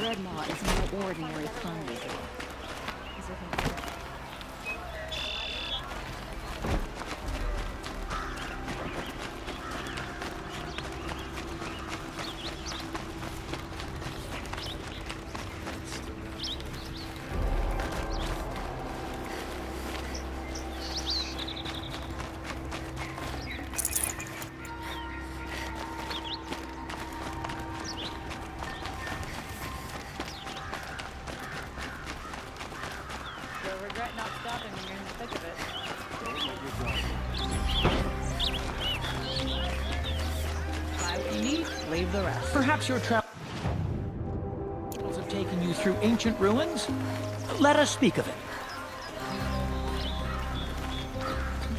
Dreadnought is no ordinary fundraiser. Regret not stopping when you're in the thick of it. Buy what you need, leave the rest. Perhaps your travels have taken you through ancient ruins? Let us speak of it.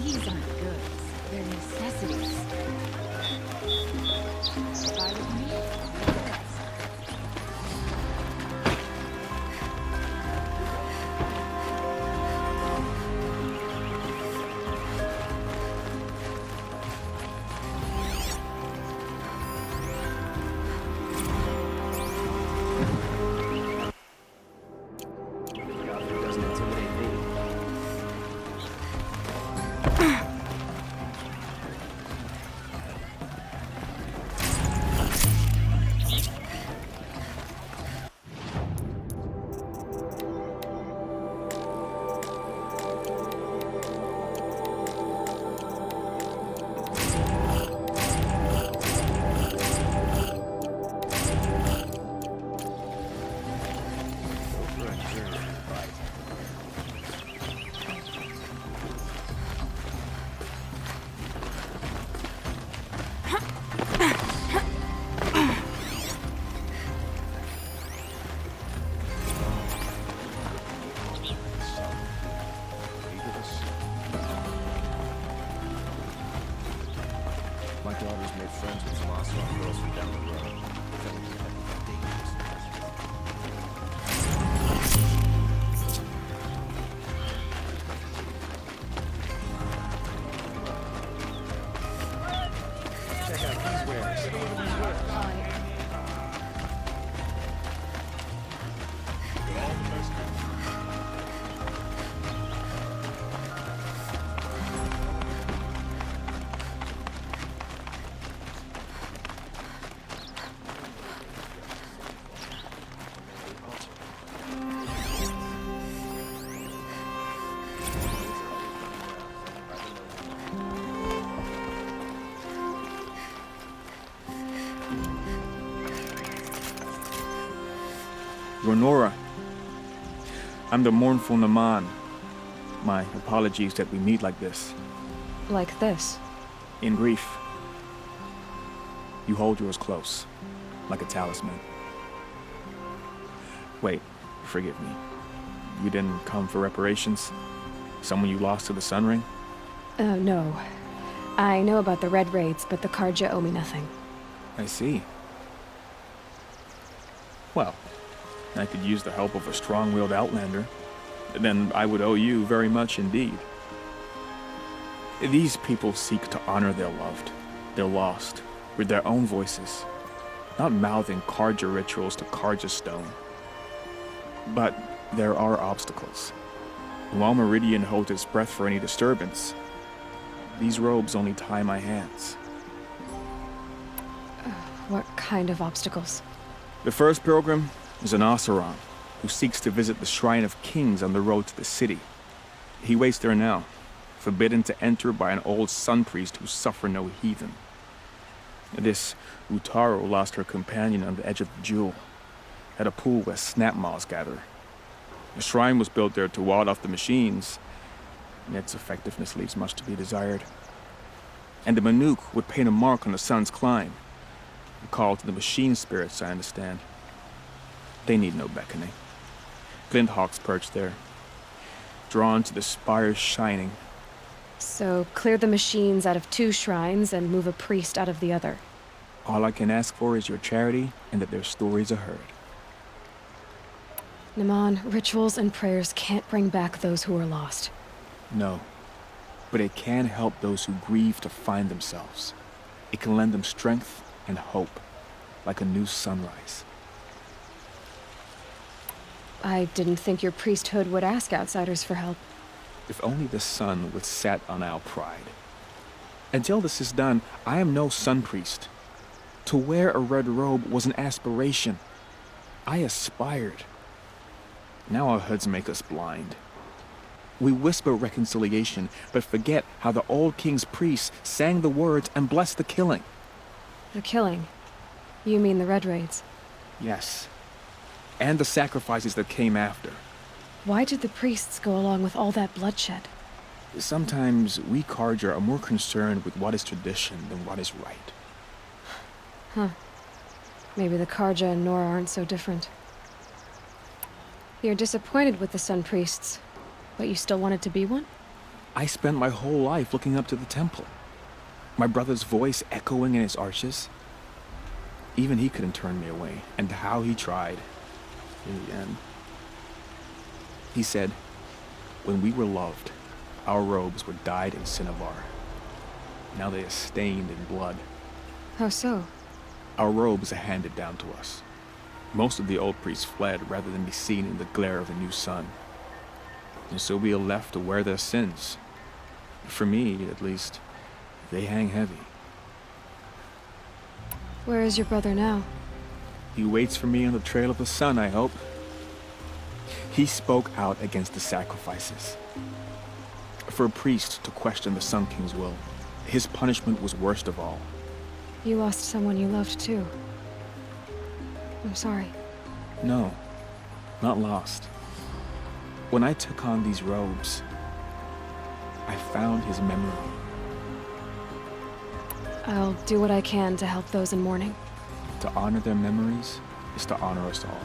These aren't goods, they're necessities. Buy what you need, leave the rest. Doesn't intimidate me. My daughter's made friends with some Ocelot girls from down the road. Check out these wares. Renora, I'm the mournful Naman. My apologies that we meet like this. Like this. In grief. You hold yours close, like a talisman. Wait, forgive me. You didn't come for reparations? Someone you lost to the Sun Ring? No. I know about the Red Raids, but the Karja owe me nothing. I see. Well, I could use the help of a strong-willed outlander. Then I would owe you very much indeed. These people seek to honor their loved, their lost, with their own voices, not mouthing Karja rituals to Karja stone. But there are obstacles. While Meridian holds its breath for any disturbance, these robes only tie my hands. What kind of obstacles? The first pilgrim is an Oseram who seeks to visit the Shrine of Kings on the road to the city. He waits there now, forbidden to enter by an old sun priest who suffer no heathen. This Utaro lost her companion on the edge of the jewel, at a pool where snap moths gather. The shrine was built there to ward off the machines, and its effectiveness leaves much to be desired. And the Manuk would paint a mark on the sun's climb, a call to the machine spirits, I understand. They need no beckoning. Glint hawks perch there, drawn to the spires shining. So, clear the machines out of 2 shrines and move a priest out of the other. All I can ask for is your charity and that their stories are heard. Naman, rituals and prayers can't bring back those who are lost. No, but it can help those who grieve to find themselves. It can lend them strength and hope, like a new sunrise. I didn't think your priesthood would ask outsiders for help. If only the sun would set on our pride. Until this is done, I am no sun priest. To wear a red robe was an aspiration. I aspired. Now our hoods make us blind. We whisper reconciliation, but forget how the old king's priests sang the words and blessed the killing. The killing? You mean the Red Raids? Yes. And the sacrifices that came after. Why did the priests go along with all that bloodshed? Sometimes we Carja are more concerned with what is tradition than what is right. Huh. Maybe the Carja and Nora aren't so different. You're disappointed with the Sun Priests, but you still wanted to be one? I spent my whole life looking up to the temple. My brother's voice echoing in its arches. Even he couldn't turn me away, and how he tried. In the end. He said, when we were loved, our robes were dyed in cinnabar. Now they are stained in blood. How so? Our robes are handed down to us. Most of the old priests fled rather than be seen in the glare of the new sun. And so we are left to wear their sins. For me, at least, they hang heavy. Where is your brother now? He waits for me on the trail of the sun, I hope. He spoke out against the sacrifices. For a priest to question the Sun King's will, his punishment was worst of all. You lost someone you loved too. I'm sorry. No, not lost. When I took on these robes, I found his memory. I'll do what I can to help those in mourning. To honor their memories is to honor us all.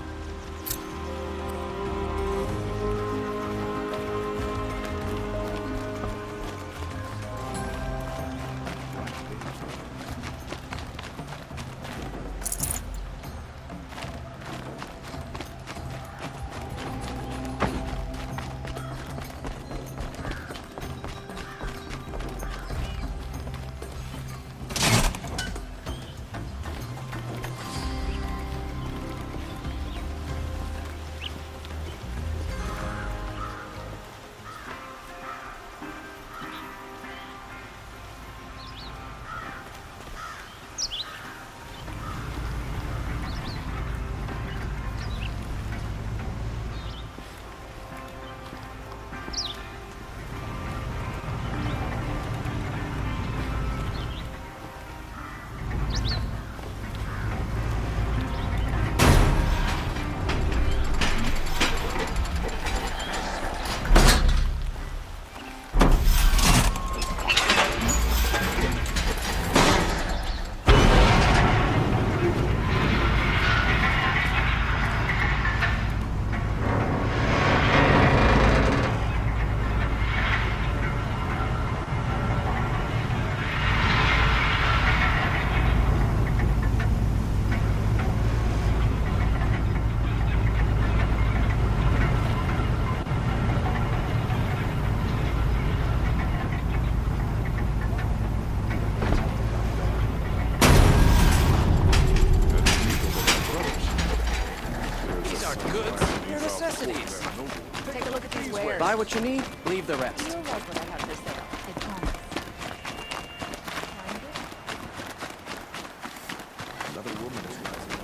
Buy what you need, leave the rest. You like what I have to say. I promise. Another woman is rising up.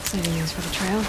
Saving these for the trail.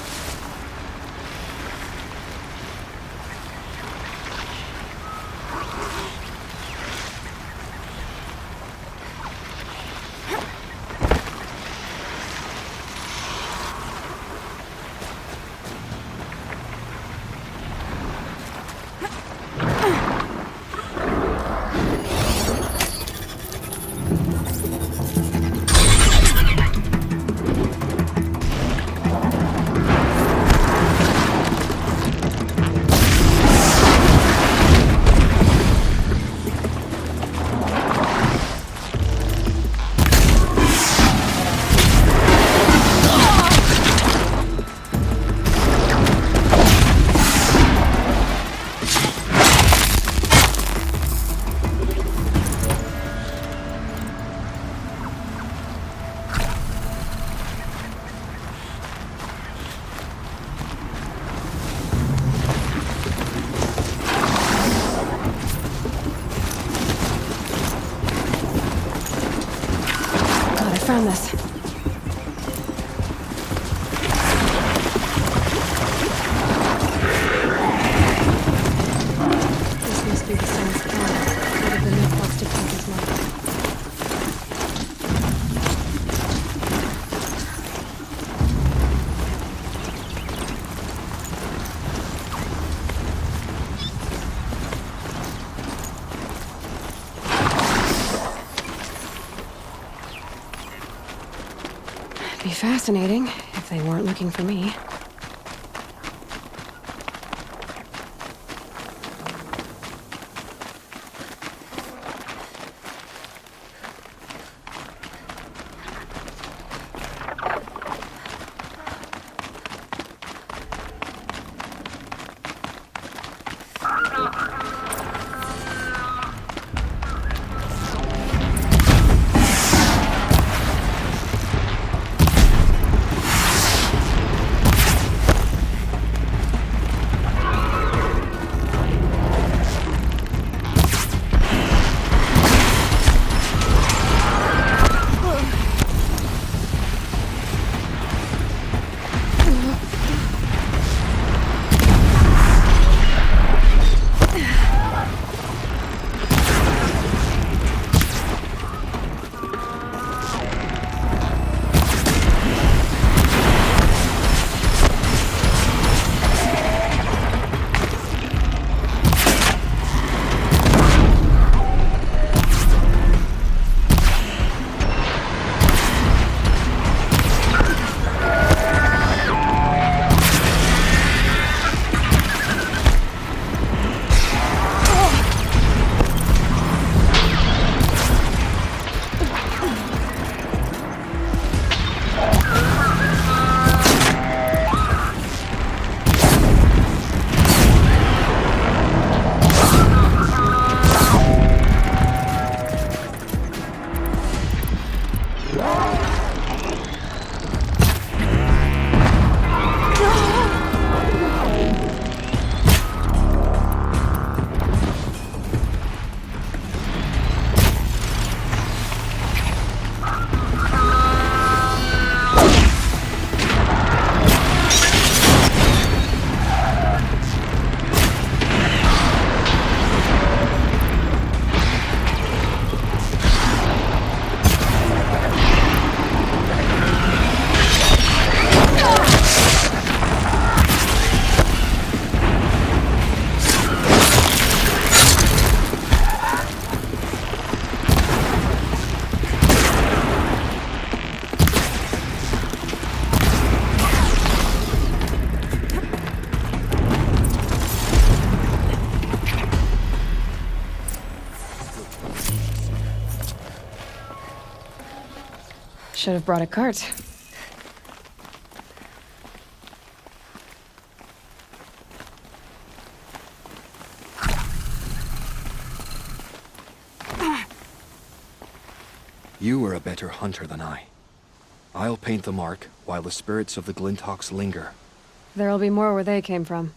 around this. This must be the sun's planet. What if the myth wants to take his life? Be fascinating if they weren't looking for me. Should have brought a cart. You were a better hunter than I. I'll paint the mark while the spirits of the Glinthawks linger. There'll be more where they came from.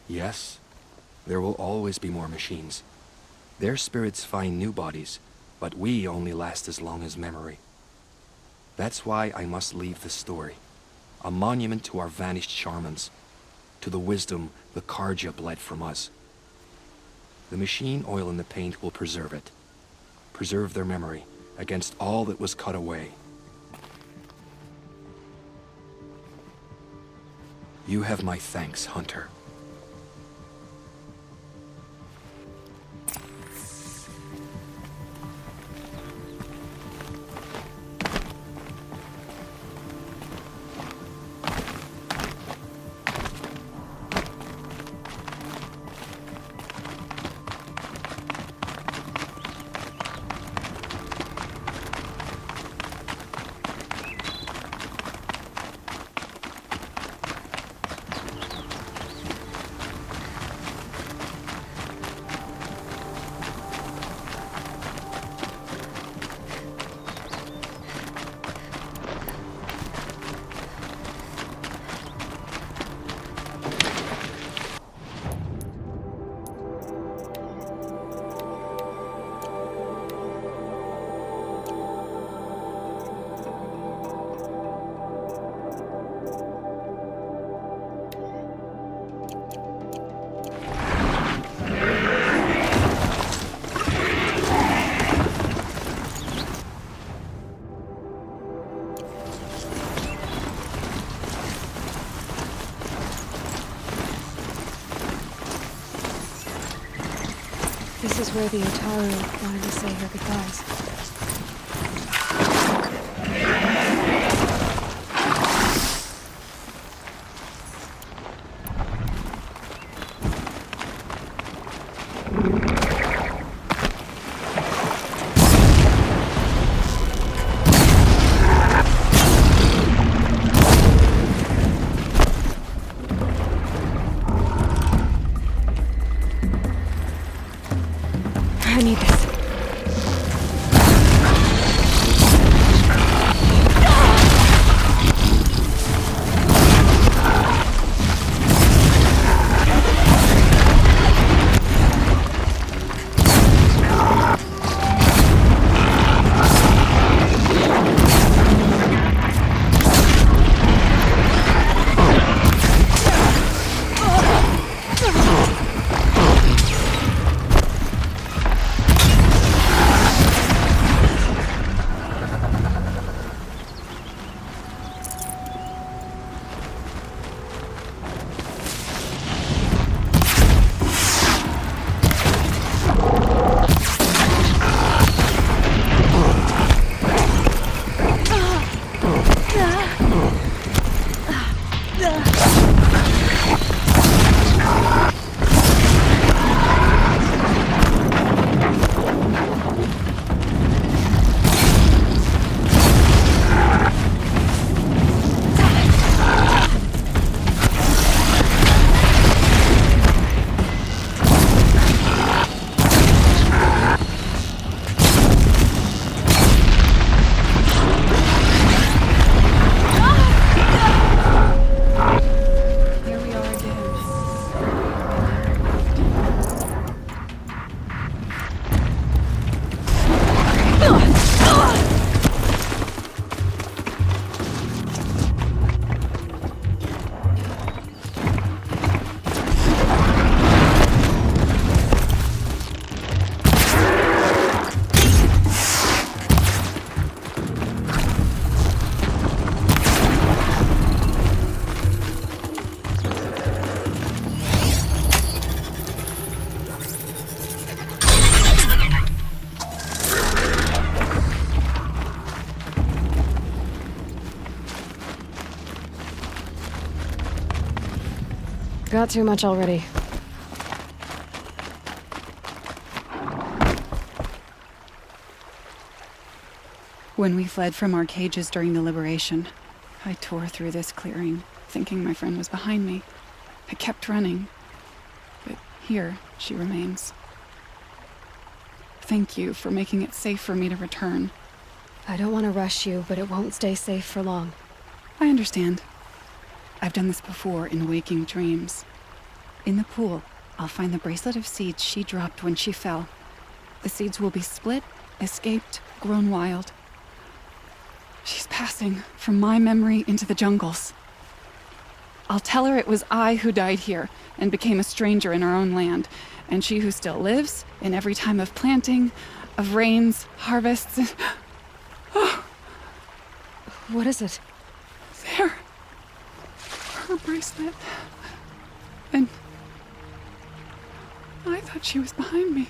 Yes, there will always be more machines. Their spirits find new bodies, but we only last as long as memory. That's why I must leave this story. A monument to our vanished shamans, to the wisdom the Karja bled from us. The machine oil in the paint will preserve it. Preserve their memory against all that was cut away. You have my thanks, Hunter. This is where the Otaru wanted to say her goodbyes. I need this. Got too much already. When we fled from our cages during the liberation, I tore through this clearing, thinking my friend was behind me. I kept running, but here she remains. Thank you for making it safe for me to return. I don't want to rush you, but it won't stay safe for long. I understand. I've done this before in waking dreams. In the pool, I'll find the bracelet of seeds she dropped when she fell. The seeds will be split, escaped, grown wild. She's passing from my memory into the jungles. I'll tell her it was I who died here and became a stranger in our own land, and she who still lives in every time of planting, of rains, harvests, and... Oh, What is it? there. Her bracelet. And I thought she was behind me.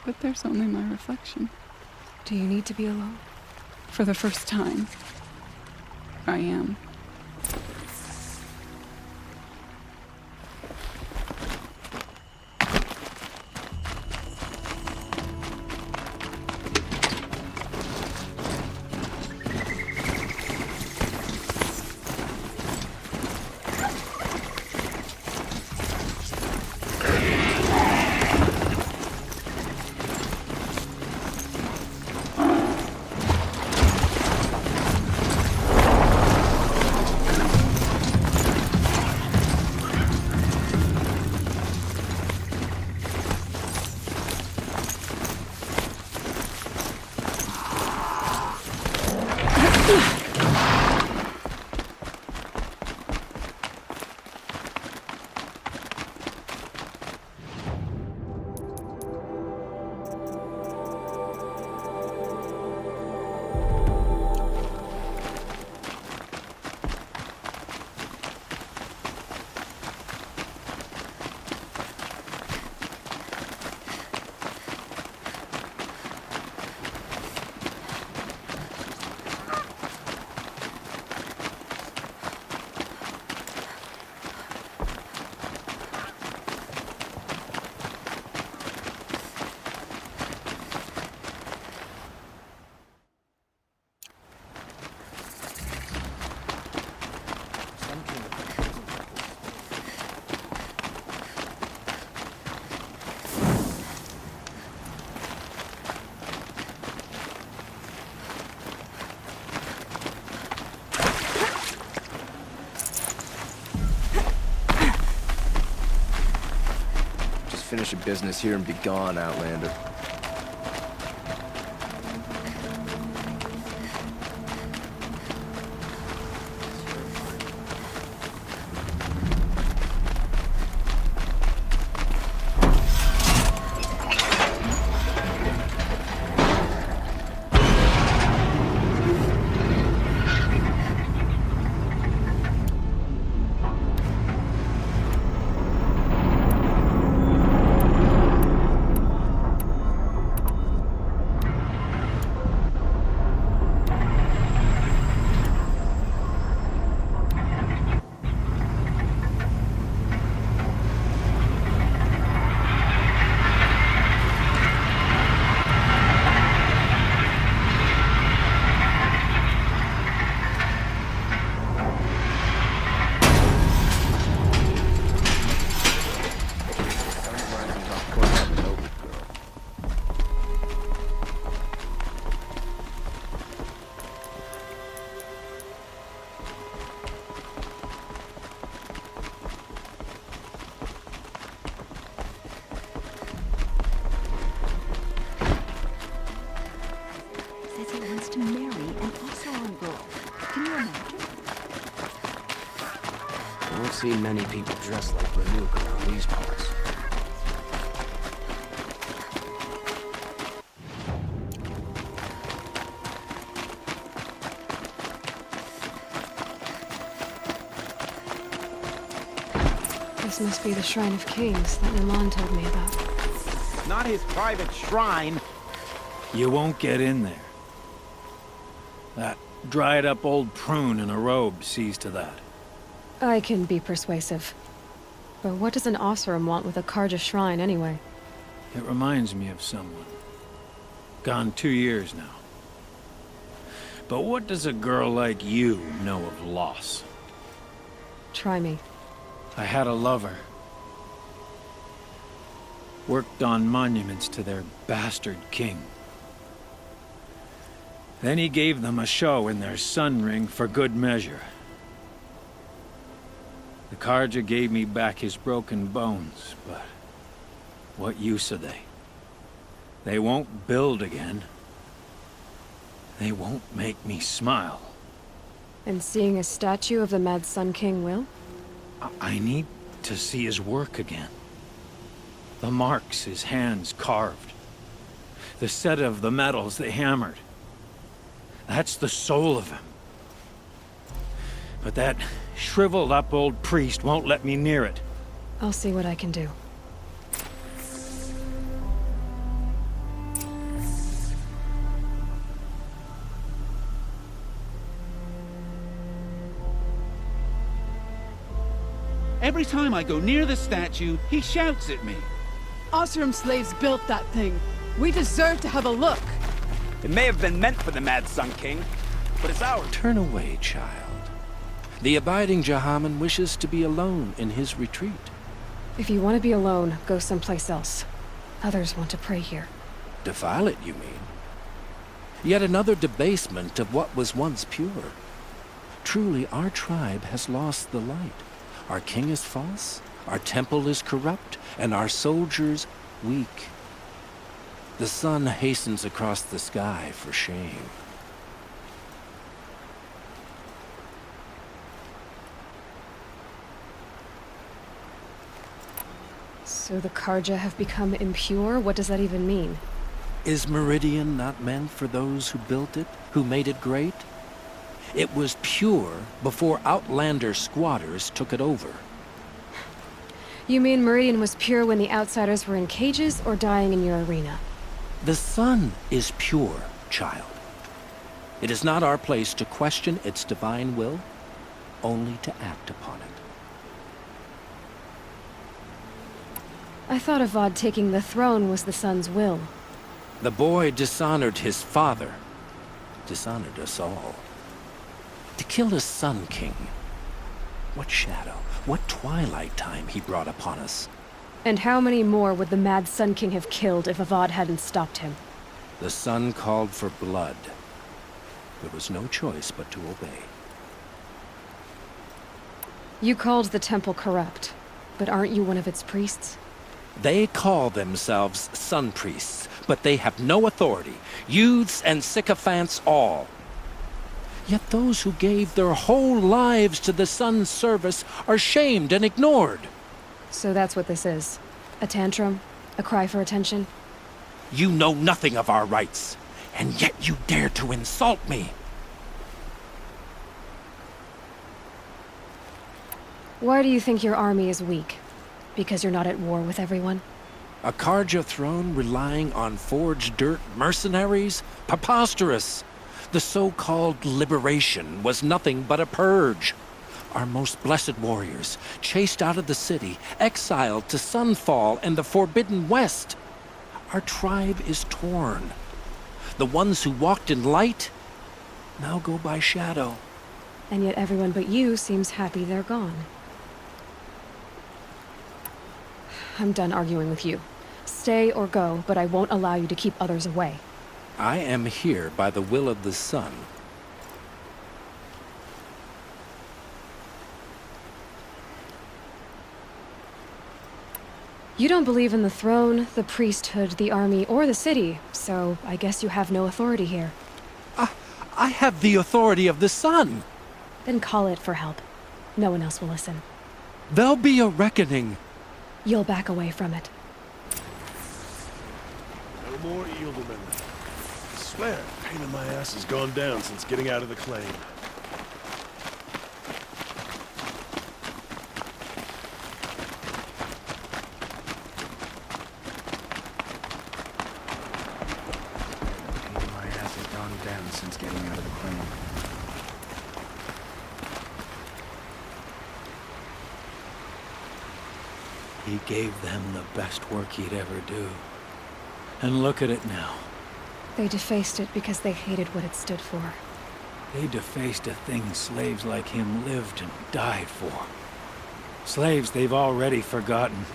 But there's only my reflection. Do you need to be alone? For the first time, I am. finish your business here and be gone, Outlander. Says he wants to marry an Oseram girl. Can you imagine? I don't see many people dressed like Renuk around these parts. This must be the Shrine of Kings that Milan told me about. Not his private shrine. You won't get in there. That dried-up old prune in a robe sees to that. I can be persuasive. But what does an Oseram want with a Karja shrine, anyway? It reminds me of someone. Gone 2 years now. But what does a girl like you know of loss? Try me. I had a lover. Worked on monuments to their bastard king. Then he gave them a show in their sun ring for good measure. The Karja gave me back his broken bones, but what use are they? They won't build again. They won't make me smile. And seeing a statue of the Mad Sun King will? I need to see his work again. The marks his hands carved. The set of the metals they hammered. That's the soul of him. But that shriveled up old priest won't let me near it. I'll see what I can do. Every time I go near the statue, he shouts at me. Oseram slaves built that thing. We deserve to have a look. It may have been meant for the Mad Sun King, but it's ours. Turn away, child. The abiding Jahaman wishes to be alone in his retreat. If you want to be alone, go someplace else. Others want to pray here. Defile it, you mean? Yet another debasement of what was once pure. Truly, our tribe has lost the light. Our king is false, our temple is corrupt, and our soldiers weak. The sun hastens across the sky for shame. So the Karja have become impure? What does that even mean? Is Meridian not meant for those who built it, who made it great? It was pure before Outlander squatters took it over. You mean Meridian was pure when the outsiders were in cages or dying in your arena? The sun is pure, child. It is not our place to question its divine will, only to act upon it. I thought Avad taking the throne was the sun's will. The boy dishonored his father, dishonored us all. To kill a Sun King. What shadow, what twilight time he brought upon us. And how many more would the Mad Sun King have killed if Avad hadn't stopped him? The sun called for blood. There was no choice but to obey. You called the temple corrupt, but aren't you one of its priests? They call themselves sun priests, but they have no authority. Youths and sycophants all. Yet those who gave their whole lives to the sun's service are shamed and ignored. So that's what this is. A tantrum? A cry for attention? You know nothing of our rights, and yet you dare to insult me. Why do you think your army is weak? Because you're not at war with everyone? A Karja throne relying on forged dirt mercenaries? Preposterous! The so-called liberation was nothing but a purge. Our most blessed warriors, chased out of the city, exiled to Sunfall and the Forbidden West. Our tribe is torn. The ones who walked in light now go by shadow. And yet everyone but you seems happy they're gone. I'm done arguing with you. Stay or go, but I won't allow you to keep others away. I am here by the will of the sun. You don't believe in the throne, the priesthood, the army, or the city, so I guess you have no authority here. I have the authority of the sun. Then call it for help. No one else will listen. There'll be a reckoning. You'll back away from it. No more ealdormen. I swear, pain in my ass has gone down since getting out of the claim. Since getting out of the claim. He gave them the best work he'd ever do. And look at it now. They defaced it because they hated what it stood for. They defaced a thing slaves like him lived and died for. Slaves they've already forgotten.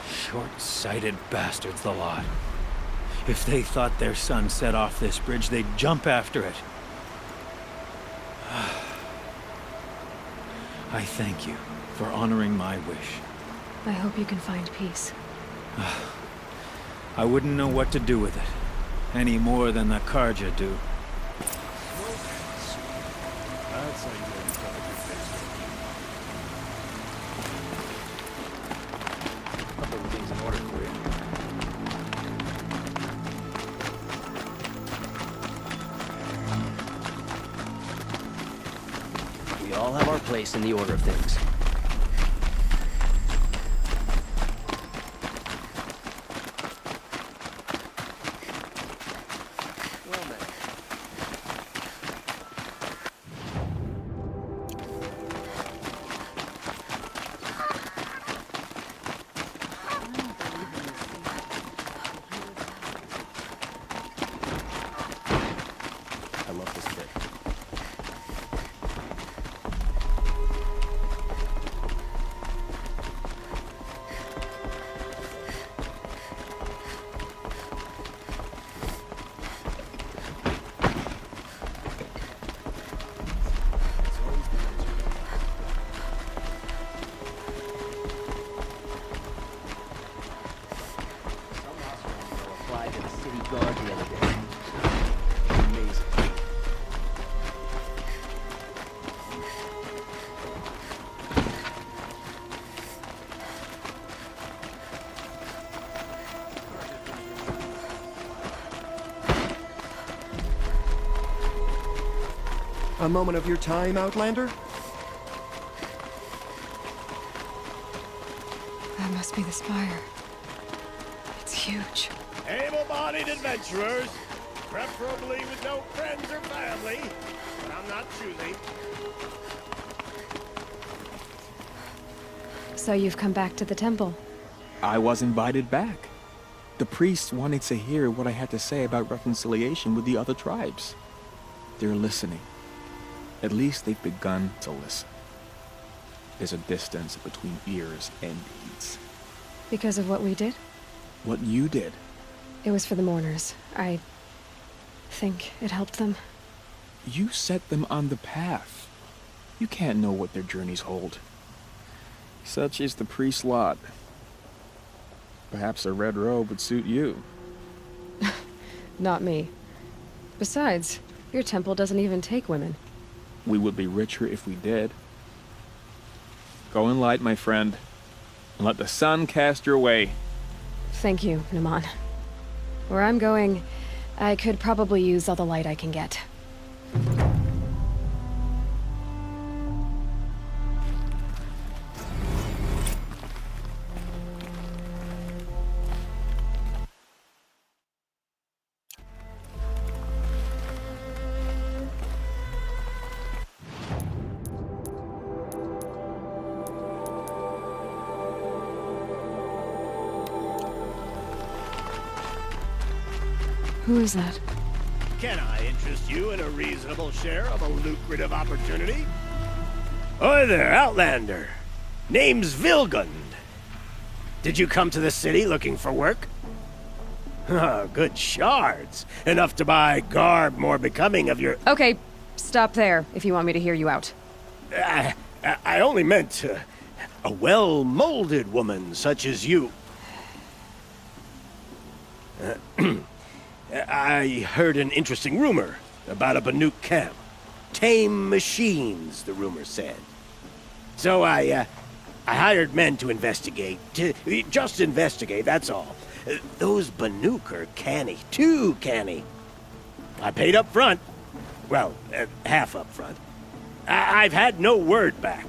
Short-sighted bastards, the lot. If they thought their son set off this bridge, they'd jump after it. I thank you for honoring my wish. I hope you can find peace. I wouldn't know what to do with it, any more than the Karja do. That's how you know you've got a good face. A couple of things in order for you. We all have our place in the order of things. I love this kid. Applied to the city guard the other day. Amazing. A moment of your time, Outlander? That must be the spire. It's huge. Able-bodied adventurers, preferably with no friends or family, but I'm not choosy. So you've come back to the temple. I was invited back. The priests wanted to hear what I had to say about reconciliation with the other tribes. They're listening. At least they've begun to listen. There's a distance between ears and deeds. Because of what we did? What you did. It was for the mourners. I think it helped them. You set them on the path. You can't know what their journeys hold. Such is the priest's lot. Perhaps a red robe would suit you. Not me. Besides, your temple doesn't even take women. We would be richer if we did. Go in light, my friend, and let the sun cast your way. Thank you, Naman. Where I'm going, I could probably use all the light I can get. Who is that? Can I interest you in a reasonable share of a lucrative opportunity? Oi there, Outlander. Name's Vilgund. Did you come to the city looking for work? Good shards. Enough to buy garb more becoming of your... Okay, stop there if you want me to hear you out. I only meant a well-molded woman such as you. I heard an interesting rumor about a Banuk camp. Tame machines, the rumor said. So I hired men to investigate. Just investigate, that's all. Those Banuk are canny, too canny. I paid up front. Well, half up front. I've had no word back.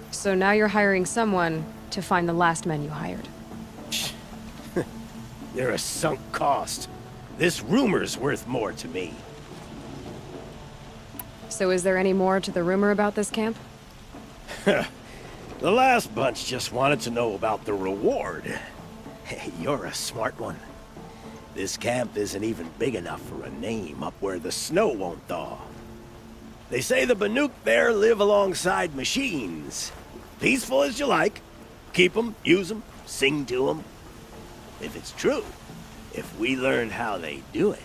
So now you're hiring someone to find the last men you hired. They're a sunk cost. This rumor's worth more to me. So is there any more to the rumor about this camp? The last bunch just wanted to know about the reward. Hey, you're a smart one. This camp isn't even big enough for a name up where the snow won't thaw. They say the Banuk there live alongside machines. Peaceful as you like. Keep them, use them, sing to them. If it's true, if we learned how they do it,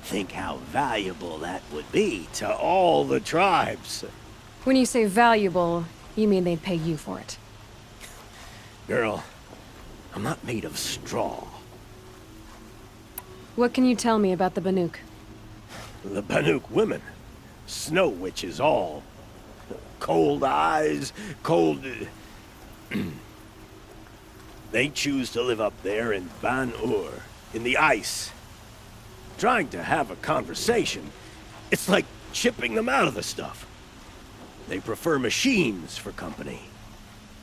think how valuable that would be to all the tribes. When you say valuable, you mean they'd pay you for it. Girl, I'm not made of straw. What can you tell me about the Banuk? The Banuk women. Snow witches all. Cold eyes, cold... They choose to live up there in Ban-Ur, in the ice. Trying to have a conversation, it's like chipping them out of the stuff. They prefer machines for company.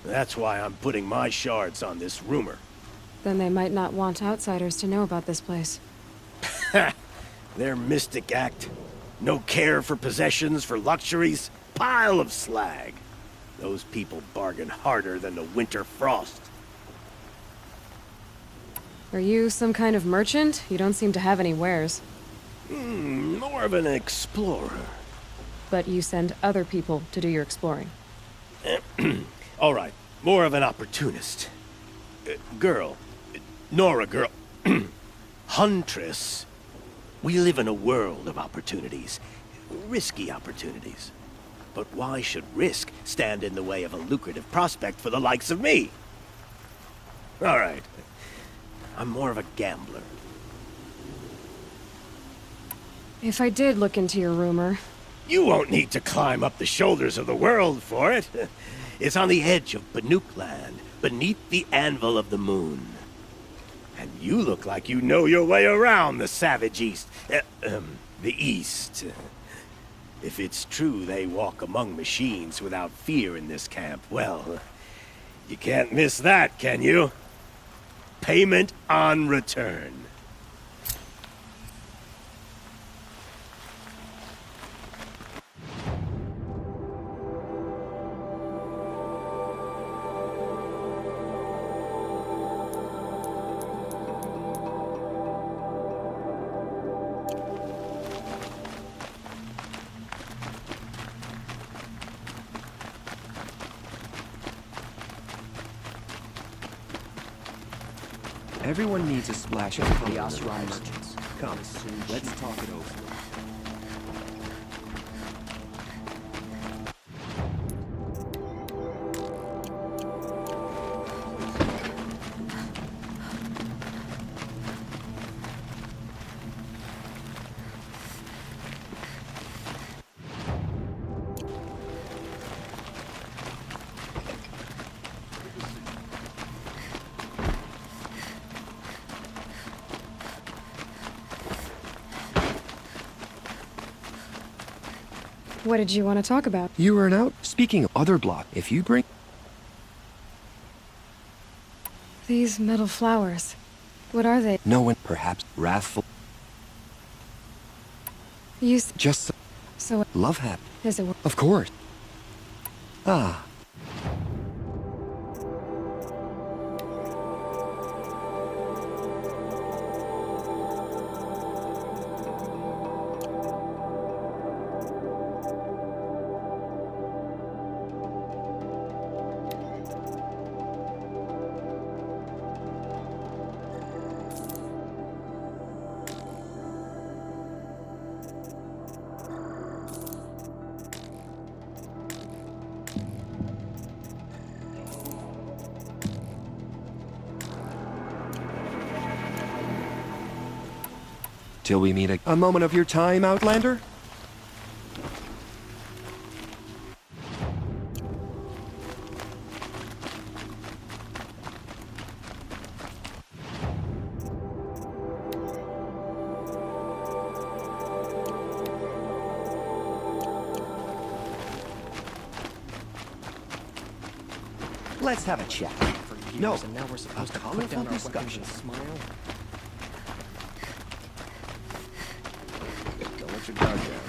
That's why I'm putting my shards on this rumor. Then they might not want outsiders to know about this place. Their mystic act. No care for possessions, for luxuries. Pile of slag. Those people bargain harder than the winter frost. Are you some kind of merchant? You don't seem to have any wares. More of an explorer. But you send other people to do your exploring. All right, more of an opportunist. Girl. Nora girl. Huntress. We live in a world of opportunities. Risky opportunities. But why should risk stand in the way of a lucrative prospect for the likes of me? All right. I'm more of a gambler. If I did look into your rumor... You won't need to climb up the shoulders of the world for it. It's on the edge of Banuk land, beneath the anvil of the moon. And you look like you know your way around the savage east. The east. If it's true they walk among machines without fear in this camp, well, you can't miss that, can you? Payment on return. Everyone needs a splash of chaos merchants. Come, let's talk it over. What did you want to talk about? You were out. Speaking of other block, if you bring... These metal flowers. What are they? No one, perhaps, wrathful. Just So... love hat. Is it... Of course. Ah. Till we meet a moment of your time, Outlander? Let's have a chat. No, and now we're supposed to colorful put down our discussion. weapons and smile. Don't let your guard down.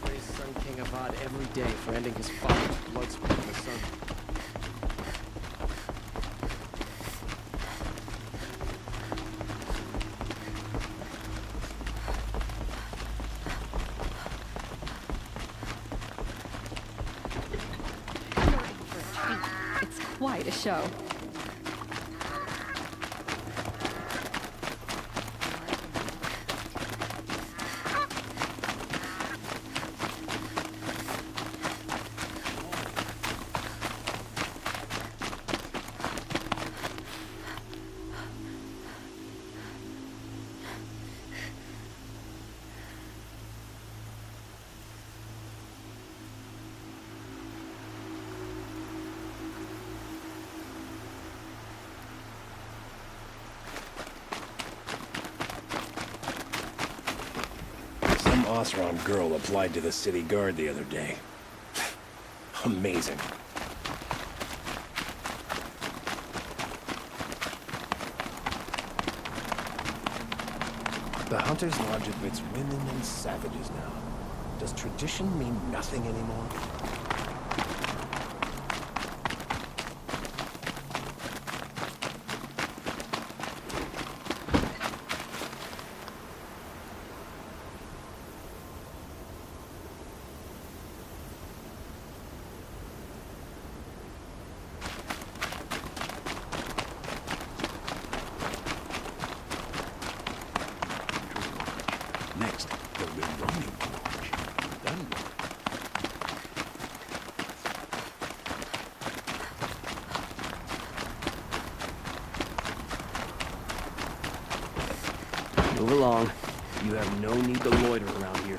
Praise Sun King Avad every day for ending his father's blood sport in the sun. It's quite a show. Some Osram girl applied to the city guard the other day. Amazing. The Hunter's Lodge admits women and savages now. Does tradition mean nothing anymore? Next, the Running Lodge. Done. Move along. You have no need to loiter around here.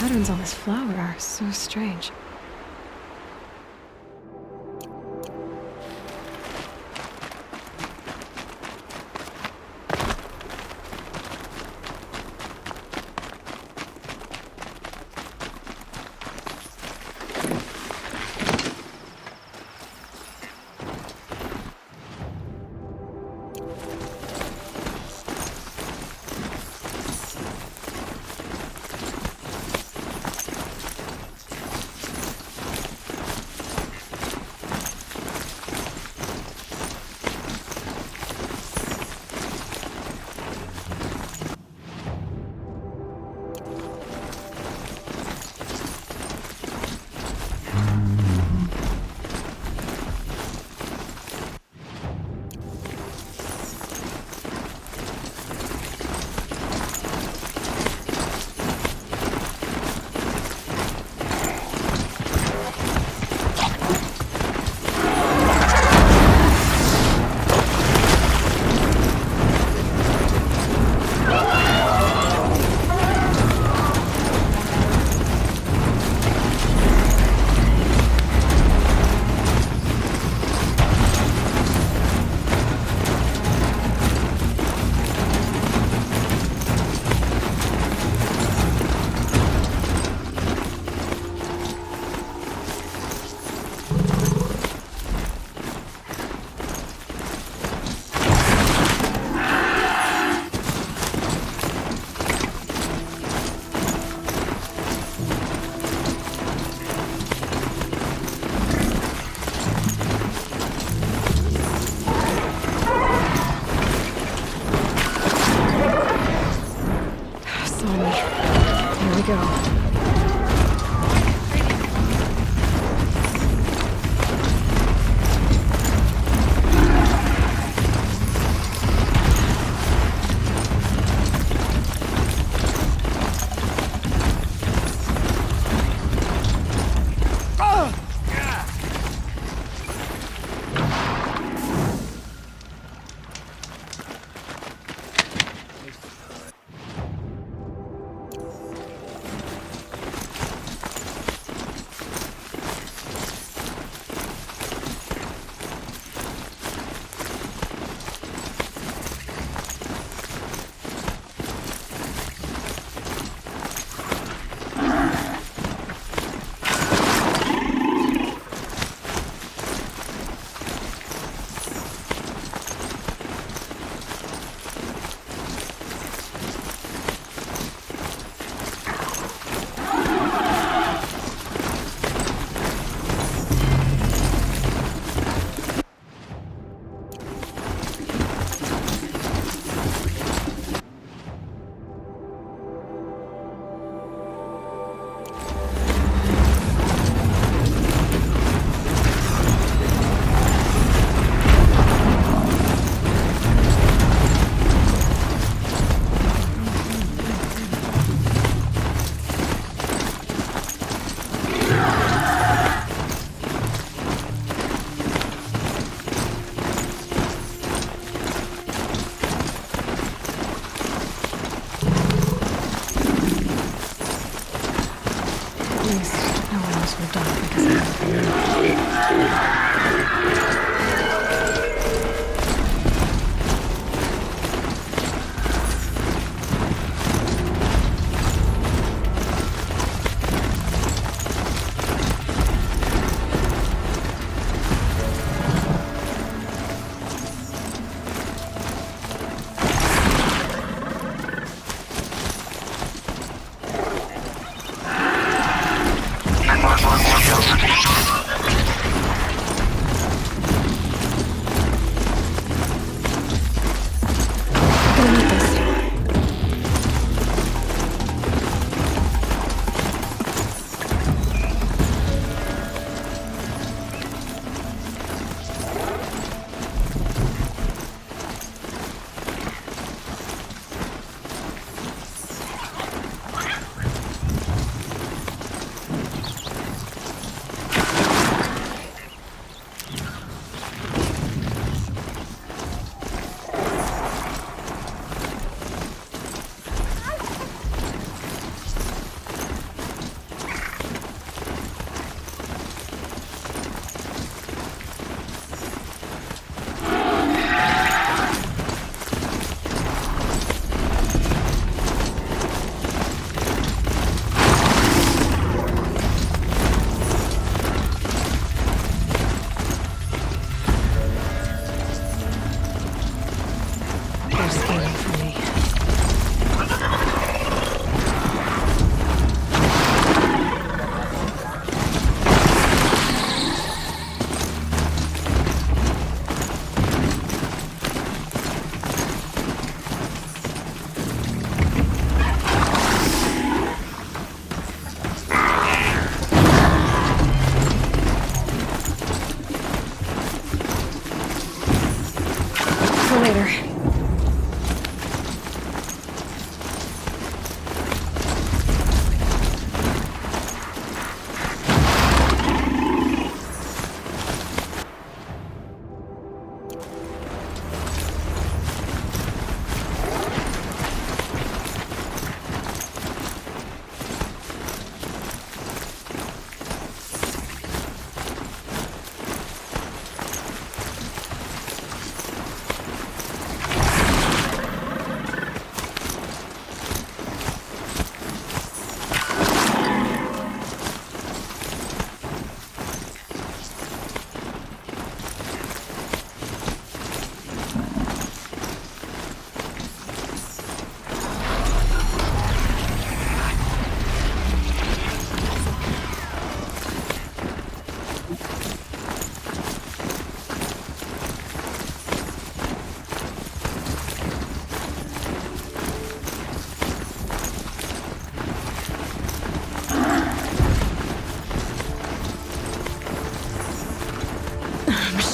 patterns on this flower are so strange. Here we go.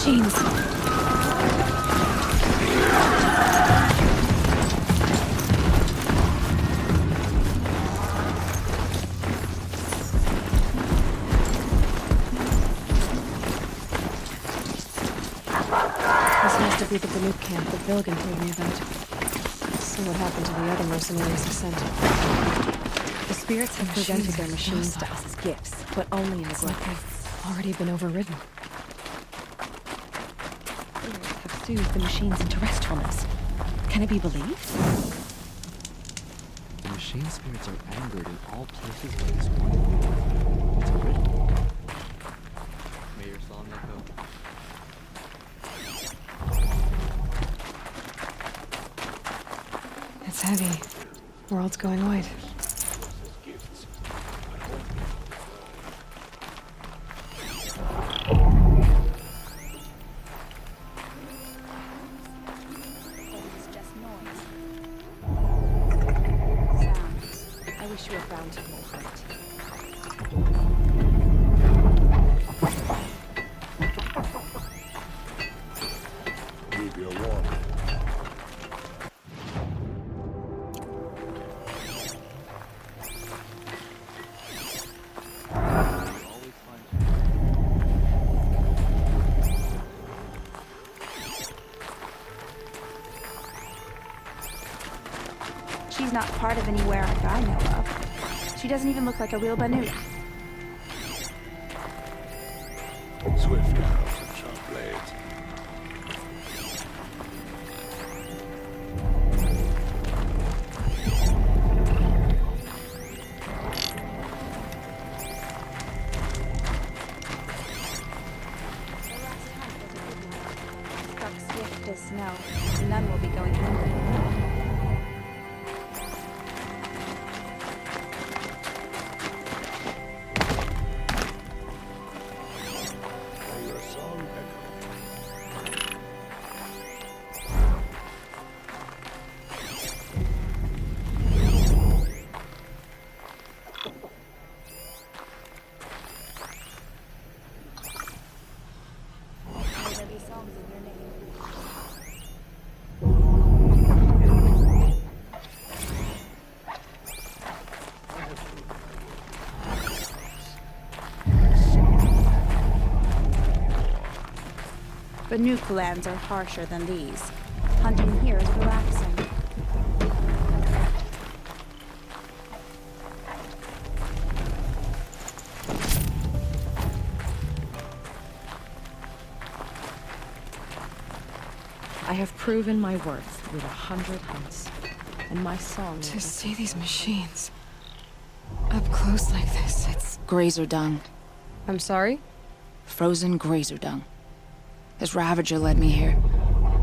machines. This has to be the Banuk camp that Bilgan told me about. So what happened to the other mercenaries he sent? The spirits have presented their machines to us as gifts, but only in the They've already been overridden. Spirits have soothed the machines into restfulness. Can it be believed? The machine spirits are angered in all places where this one. It's a riddle. May your song echo. It's heavy. World's going white. She's not part of anywhere I know of. She doesn't even look like a real Banuk. Swift arrows and sharp blades. Struck swift as snow. None will be going hungry. Banuk lands are harsher than these. Hunting here is relaxing. I have proven my worth with 100 hunts, and my song... To see these machines up close like this, it's... Grazer dung. I'm sorry? Frozen grazer dung. This Ravager led me here.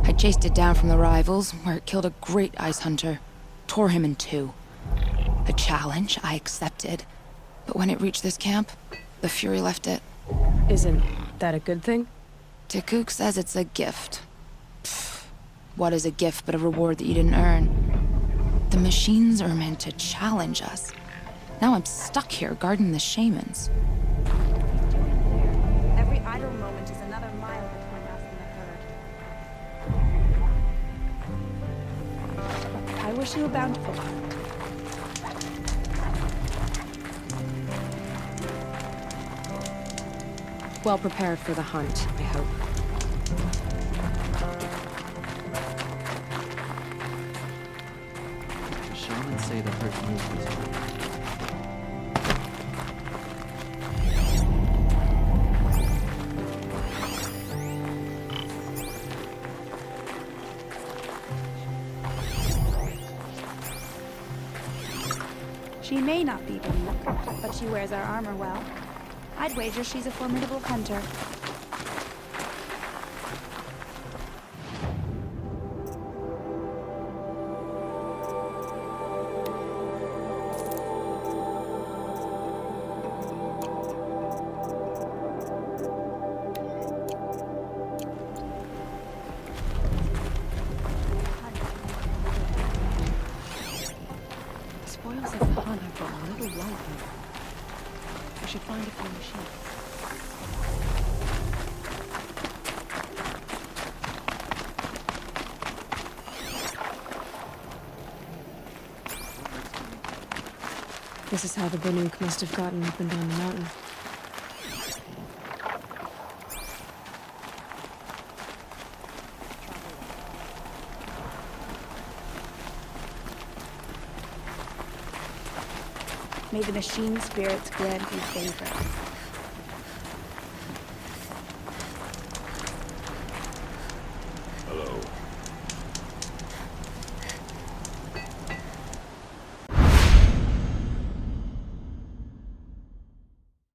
I chased it down from the rivals, where it killed a great ice hunter. Tore him in two. The challenge I accepted. But when it reached this camp, the Fury left it. Isn't that a good thing? Tikuk says it's a gift. Pfft. What is a gift but a reward that you didn't earn? The machines are meant to challenge us. Now I'm stuck here guarding the shamans. Every idle moment is another mile between us and the herd. I wish you a bountiful one. Well prepared for the hunt, I hope. The shamans say the herd knows this one. She may not be Banuk, but she wears our armor well. I'd wager she's a formidable hunter. Spoils of the hunt have gone a little light here. I should find a few machines. This is how the Banuk must have gotten up and down the mountain. May the machine spirits grant you favor.